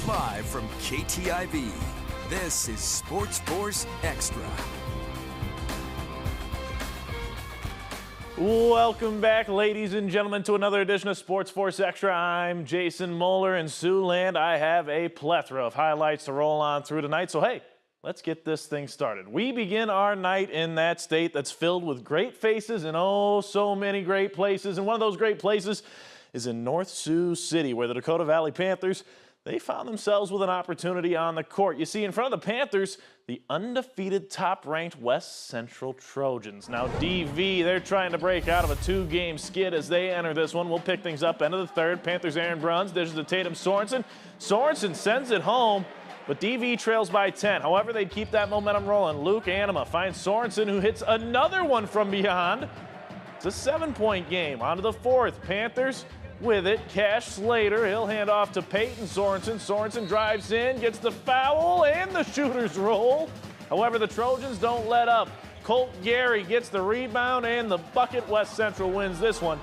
Live from KTIV, this is SportsFource Extra. Welcome back, ladies and gentlemen, to another edition of SportsFource Extra. I'm Jason Moeller in Siouxland. I have a plethora of highlights to roll on through tonight, so hey, let's get this thing started. We begin our night in that state that's filled with great faces and oh, so many great places. And one of those great places is in North Sioux City, where the Dakota Valley Panthers, they found themselves with an opportunity on the court. You see, in front of the Panthers, the undefeated top-ranked West Central Trojans. Now, DV, they're trying to break out of a two-game skid as they enter this one. We'll pick things up end of the third. Panthers' Aaron Bruns dishes to Tatum Sorensen. Sorensen sends it home, but DV trails by 10. However, they keep that momentum rolling. Luke Anima finds Sorensen, who hits another one from beyond. It's a 7-point game. On to the fourth. Panthers with it. Cash Slater, he'll hand off to Peyton Sorensen. Sorensen drives in, gets the foul, and the shooter's roll. However, the Trojans don't let up. Colt Gary gets the rebound and the bucket. West Central wins this one,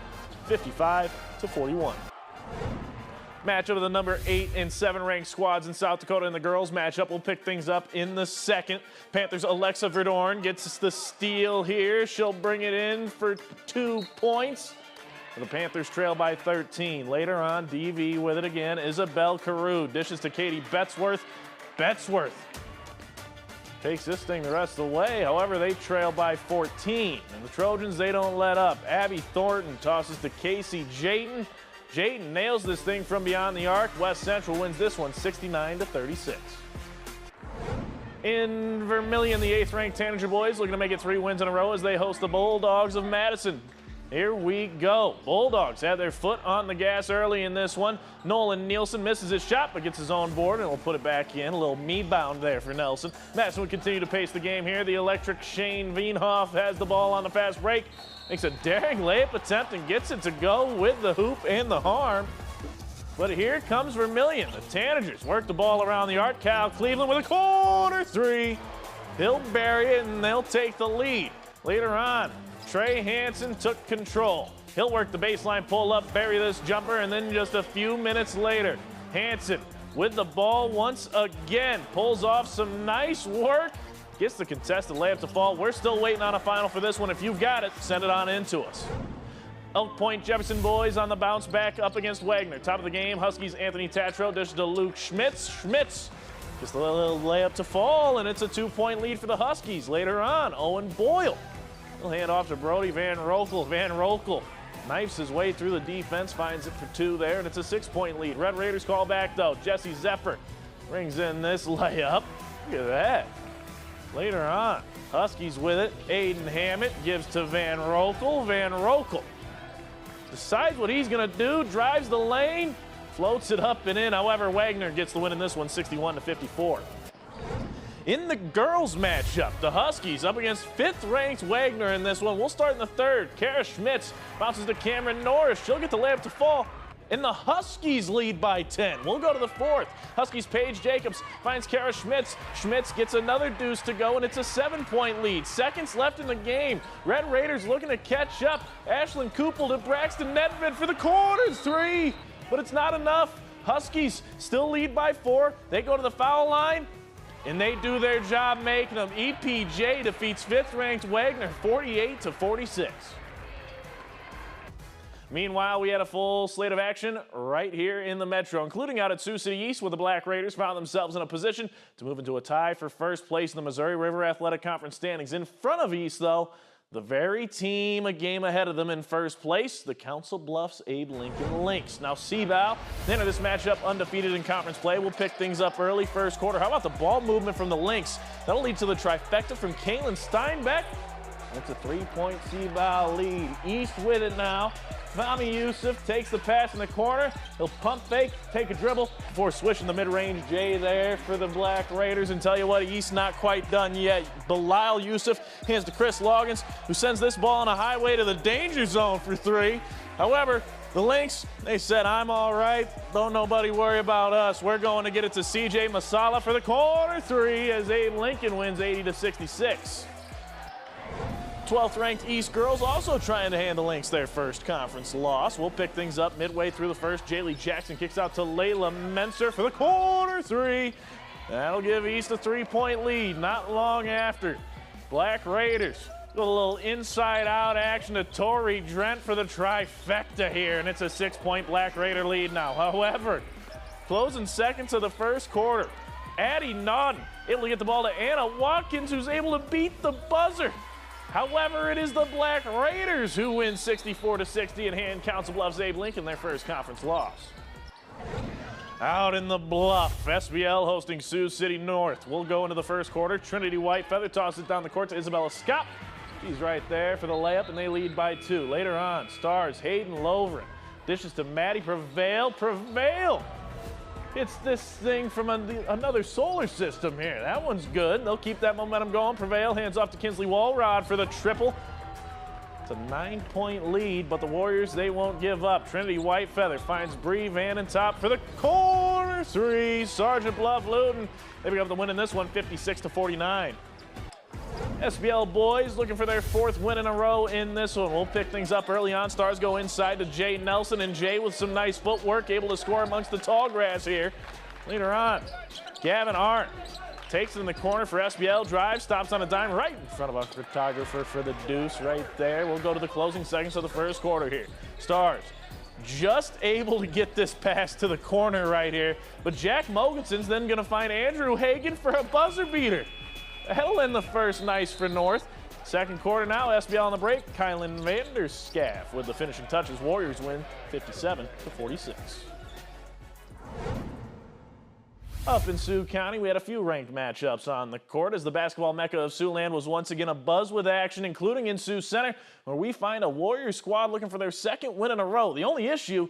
55-41. Matchup of the number 8 and 7 ranked squads in South Dakota in the girls matchup. We'll pick things up in the second. Panthers' Alexa Verdorn gets the steal here. She'll bring it in for 2 points. The Panthers trail by 13. Later on, DV with it again. Isabel Carew dishes to Katie Betzworth. Betzworth takes this thing the rest of the way. However, they trail by 14. And the Trojans, they don't let up. Abby Thornton tosses to Casey Jayton. Jayton nails this thing from beyond the arc. West Central wins this one 69-36. In Vermillion, the 8th-ranked Tanager boys looking to make it 3 wins in a row as they host the Bulldogs of Madison. Here we go. Bulldogs had their foot on the gas early in this one. Nolan Nielsen misses his shot but gets his own board and will put it back in. A little me-bound there for Nelson. Madison would continue to pace the game here. The electric Shane Veenhoff has the ball on the fast break. Makes a daring layup attempt and gets it to go with the hoop and the harm. But here comes Vermillion. The Tanagers work the ball around the arc. Cal Cleveland with a corner 3. He'll bury it and they'll take the lead. Later on, Trey Hansen took control. He'll work the baseline pull up, bury this jumper, and then just a few minutes later, Hansen with the ball once again, pulls off some nice work, gets the contested layup to fall. We're still waiting on a final for this one. If you've got it, send it on in to us. Elk Point Jefferson boys on the bounce back up against Wagner. Top of the game, Huskies Anthony Tatro dishes to Luke Schmitz. Schmitz just a little layup to fall, and it's a 2-point lead for the Huskies. Later on, Owen Boyle. He'll hand off to Brody Van Rokel. Van Rokel knifes his way through the defense, finds it for 2 there, and it's a 6-point lead. Red Raiders call back, though. Jesse Zephyr brings in this layup. Look at that. Later on, Huskies with it. Aiden Hammett gives to Van Rokel. Van Rokel decides what he's going to do, drives the lane, floats it up and in. However, Wagner gets the win in this one, 61-54. In the girls matchup, the Huskies up against 5th-ranked Wagner in this one. We'll start in the third. Kara Schmitz bounces to Cameron Norris. She'll get the layup to fall, and the Huskies lead by 10. We'll go to the fourth. Huskies' Paige Jacobs finds Kara Schmitz. Schmitz gets another deuce to go, and it's a 7-point lead. Seconds left in the game. Red Raiders looking to catch up. Ashlyn Kupel to Braxton Nedved for the corner 3, but it's not enough. Huskies still lead by 4. They go to the foul line, and they do their job making them. EPJ defeats 5th-ranked Wagner 48-46. Meanwhile, we had a full slate of action right here in the Metro, including out at Sioux City East, where the Black Raiders found themselves in a position to move into a tie for first place in the Missouri River Athletic Conference standings. In front of East, though, the very team a game ahead of them in first place, the Council Bluffs Abe Lincoln Lynx. Now, Seabow, they enter this matchup undefeated in conference play. We'll pick things up early first quarter. How about the ball movement from the Lynx? That'll lead to the trifecta from Kaylin Steinbeck. It's a 3-point Seabow lead. East with it now. Fahmi Yusuf takes the pass in the corner. He'll pump fake, take a dribble before swishing the mid-range J there for the Black Raiders. And tell you what, East not quite done yet. Bilal Yusuf hands to Chris Loggins, who sends this ball on a highway to the danger zone for 3. However, the Lynx, they said, I'm all right. Don't nobody worry about us. We're going to get it to CJ Masala for the corner 3 as Abe Lincoln wins 80-66. 12th ranked East girls also trying to hand the Lynx their first conference loss. We'll pick things up midway through the first. Jaylee Jackson kicks out to Layla Menser for the corner three. That'll give East a 3-point lead not long after. Black Raiders with a little inside-out action to Tori Drent for the trifecta here, and it's a 6-point Black Raider lead now. However, closing seconds of the first quarter, Addie Naughton able to get the ball to Anna Watkins, who's able to beat the buzzer. However, it is the Black Raiders who win 64-60 and hand Council Bluffs Abe Lincoln their first conference loss. Out in the Bluff, SBL hosting Sioux City North. We'll go into the first quarter. Trinity White feather tosses down the court to Isabella Scott. She's right there for the layup, and they lead by 2. Later on, Stars Hayden Lovren dishes to Maddie Prevail. It's this thing from another solar system here. That one's good. They'll keep that momentum going. Prevail hands off to Kinsley Walrod for the triple. It's a 9-point lead, but the Warriors, they won't give up. Trinity Whitefeather finds Bree Vanentop for the corner three. Sergeant Bluff Luton, they pick up the win in this one, 56-49. SBL boys looking for their 4th win in a row in this one. We'll pick things up early on. Stars go inside to Jay Nelson, and Jay with some nice footwork able to score amongst the tall grass here. Later on, Gavin Arndt takes it in the corner for SBL, drives, stops on a dime right in front of our photographer for the deuce right there. We'll go to the closing seconds of the first quarter here. Stars just able to get this pass to the corner right here, but Jack Mogensen's then going to find Andrew Hagan for a buzzer beater. That'll end the first nice for North. Second quarter now, SBL on the break. Kylan Vanderscaff with the finishing touches. Warriors win 57-46. Up in Sioux County, we had a few ranked matchups on the court as the basketball mecca of Siouxland was once again abuzz with action, including in Sioux Center, where we find a Warriors squad looking for their 2nd win in a row. The only issue,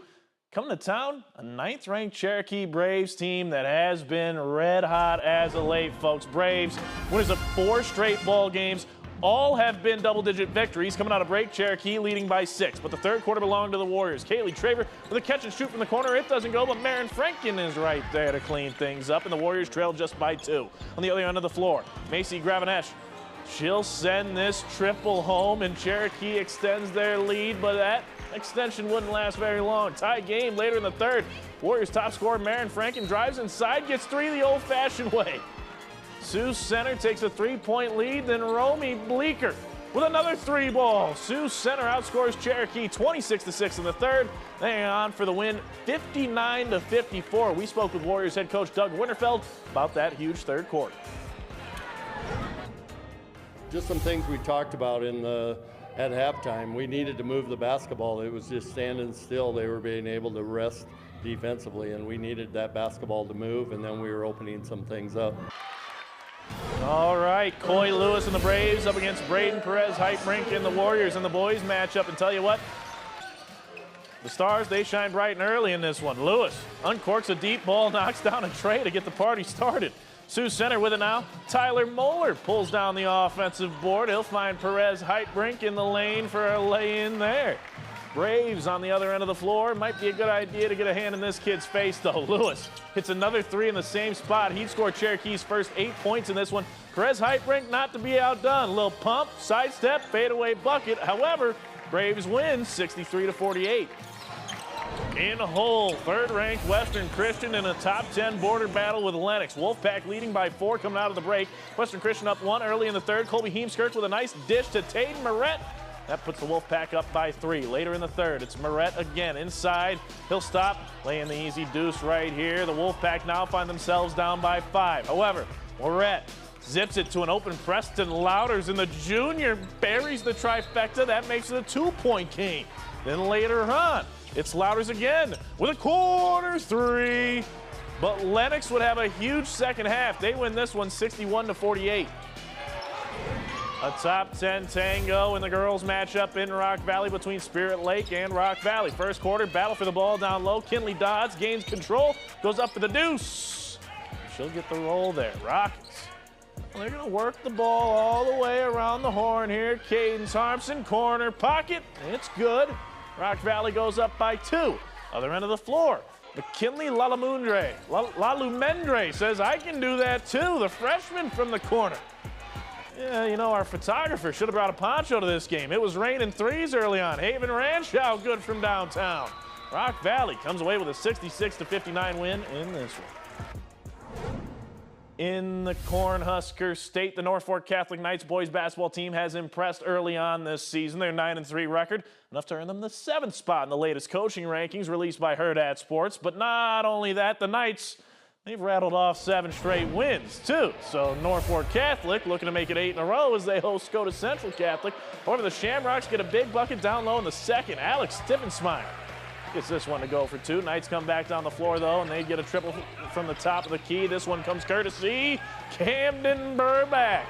coming to town, a 9th-ranked Cherokee Braves team that has been red hot as of late, folks. Braves, winners of 4 straight ball games. All have been double-digit victories. Coming out of break, Cherokee leading by 6. But the third quarter belonged to the Warriors. Kaylee Traver with a catch and shoot from the corner. It doesn't go, but Marin Franken is right there to clean things up. And the Warriors trail just by 2. On the other end of the floor, Macy Gravanesh. She'll send this triple home, and Cherokee extends their lead, but that extension wouldn't last very long. Tie game later in the third. Warriors top scorer Marin Franken drives inside, gets 3 the old-fashioned way. Sioux Center takes a 3-point lead, then Romy Bleeker with another 3 ball. Sioux Center outscores Cherokee 26-6 in the third. They hang on for the win 59-54. We spoke with Warriors head coach Doug Winterfeld about that huge third quarter. Just some things we talked about at halftime. We needed to move the basketball. It was just standing still. They were being able to rest defensively, and we needed that basketball to move, and then we were opening some things up. All right, Coy Lewis and the Braves up against Braden Perez-Heitbrink and the Warriors, and the boys match up. And tell you what, the Stars, they shine bright and early in this one. Lewis uncorks a deep ball, knocks down a tray to get the party started. Sioux Center with it now. Tyler Moeller pulls down the offensive board. He'll find Perez-Heitbrink in the lane for a lay-in there. Braves on the other end of the floor. Might be a good idea to get a hand in this kid's face, though. Lewis hits another 3 in the same spot. He'd score Cherokee's first 8 points in this one. Perez-Heitbrink not to be outdone. A little pump, sidestep, fadeaway bucket. However, Braves win 63-48. In a hole, 3rd-ranked Western Christian in a top 10 border battle with Lennox. Wolfpack leading by 4 coming out of the break. Western Christian up 1 early in the third. Colby Heemskirch with a nice dish to Taden Moret. That puts the Wolfpack up by 3. Later in the third, it's Moret again inside. He'll stop, laying the easy deuce right here. The Wolfpack now find themselves down by 5. However, Moret zips it to an open Preston Louders, and the junior buries the trifecta. That makes it a 2-point game. Then later on, it's Louders again with a corner 3. But Lennox would have a huge second half. They win this one 61-48. A top 10 tango in the girls matchup in Rock Valley between Spirit Lake and Rock Valley. First quarter, battle for the ball down low. Kinley Dodds gains control, goes up for the deuce. She'll get the roll there. Rockets, well, they're going to work the ball all the way around the horn here. Caden Thompson, corner pocket. It's good. Rock Valley goes up by 2. Other end of the floor, McKinley Lalumendre says, I can do that too. The freshman from the corner. Yeah, you know, our photographer should have brought a poncho to this game. It was raining threes early on. Haven Ranchow good from downtown. Rock Valley comes away with a 66-59 win in this one. In the Cornhusker State, the North Fork Catholic Knights boys basketball team has impressed early on this season. Their 9-3 record, enough to earn them the 7th spot in the latest coaching rankings released by Herd at Sports. But not only that, the Knights, they've rattled off 7 straight wins, too. So North Fork Catholic looking to make it 8 in a row as they host Scotus Central Catholic. However, the Shamrocks get a big bucket down low in the second. Alex Stiffensmeyer gets this one to go for 2. Knights come back down the floor, though, and they get a triple from the top of the key. This one comes courtesy Camden Burback.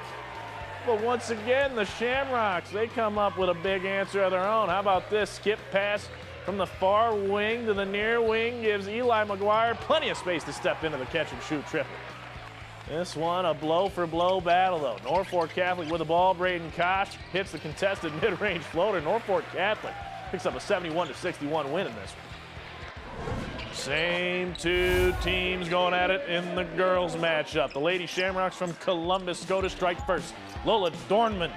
But once again, the Shamrocks, they come up with a big answer of their own. How about this skip pass from the far wing to the near wing, gives Eli McGuire plenty of space to step into the catch-and-shoot triple. This one, a blow-for-blow battle, though. North Fork Catholic with the ball. Braden Koch hits the contested mid-range floater. North Fork Catholic picks up a 71-61 win in this one. Same 2 teams going at it in the girls' matchup. The Lady Shamrocks from Columbus go to strike first. Lola Dornman,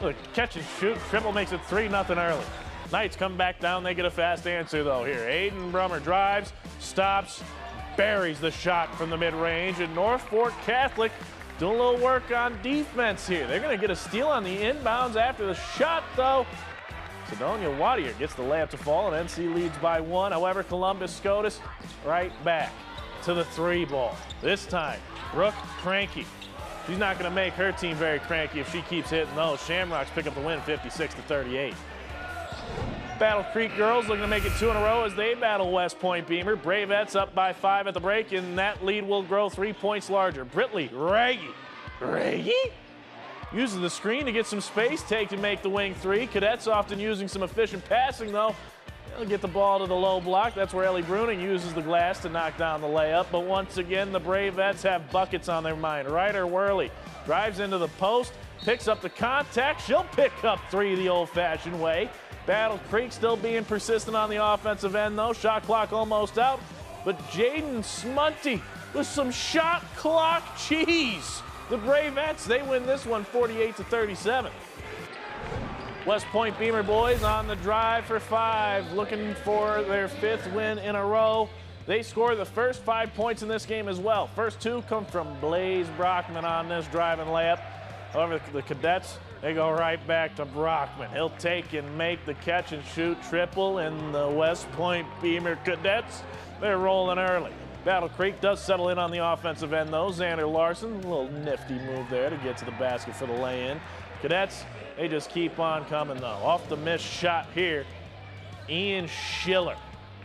the catch-and-shoot triple makes it 3-0 early. Knights come back down. They get a fast answer, though, here. Aiden Brummer drives, stops, buries the shot from the mid-range. And North Fork Catholic doing a little work on defense here. They're going to get a steal on the inbounds after the shot, though. Sidonia Wadier gets the layup to fall, and NC leads by 1. However, Columbus Scotus right back to the 3 ball. This time, Brooke Cranky. She's not going to make her team very cranky if she keeps hitting those. Shamrocks pick up the win 56-38. Battle Creek girls looking to make it 2 in a row as they battle West Point Beamer. Bravettes up by 5 at the break, and that lead will grow 3 points larger. Britley Raggy uses the screen to get some space, take to make the wing 3. Cadets often using some efficient passing, though. They'll get the ball to the low block. That's where Ellie Bruning uses the glass to knock down the layup. But once again, the Bravettes have buckets on their mind. Ryder Worley drives into the post, picks up the contact. She'll pick up 3 the old-fashioned way. Battle Creek still being persistent on the offensive end, though. Shot clock almost out. But Jaden Smunty with some shot clock cheese. The Bravettes, they win this one 48-37. West Point Beamer boys on the drive for 5, looking for their 5th win in a row. They score the first 5 points in this game as well. First 2 come from Blaze Brockman on this driving layup. However, the Cadets, they go right back to Brockman. He'll take and make the catch-and-shoot triple, and the West Point Beamer Cadets, they're rolling early. Battle Creek does settle in on the offensive end, though. Xander Larson, a little nifty move there to get to the basket for the lay-in. Cadets, they just keep on coming, though. Off the missed shot here, Ian Schiller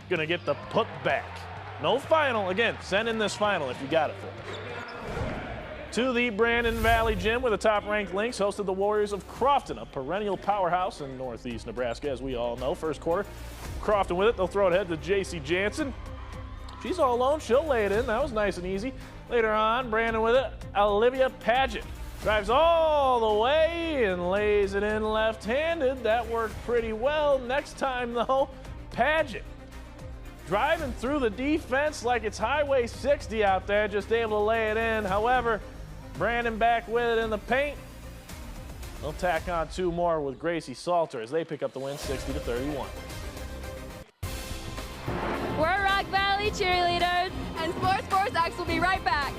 gonna get the putback. No final. Again, send in this final if you got it for us. To the Brandon Valley Gym, where the top-ranked Lynx hosted the Warriors of Crofton, a perennial powerhouse in northeast Nebraska, as we all know. First quarter, Crofton with it. They'll throw it ahead to J.C. Jansen. She's all alone. She'll lay it in. That was nice and easy. Later on, Brandon with it. Olivia Paget drives all the way and lays it in left-handed. That worked pretty well. Next time, though, Paget driving through the defense like it's Highway 60 out there, just able to lay it in. However, Brandon back with it in the paint. They'll tack on 2 more with Gracie Salter as they pick up the win 60-31. We're Rock Valley cheerleaders, and SportsFource X will be right back.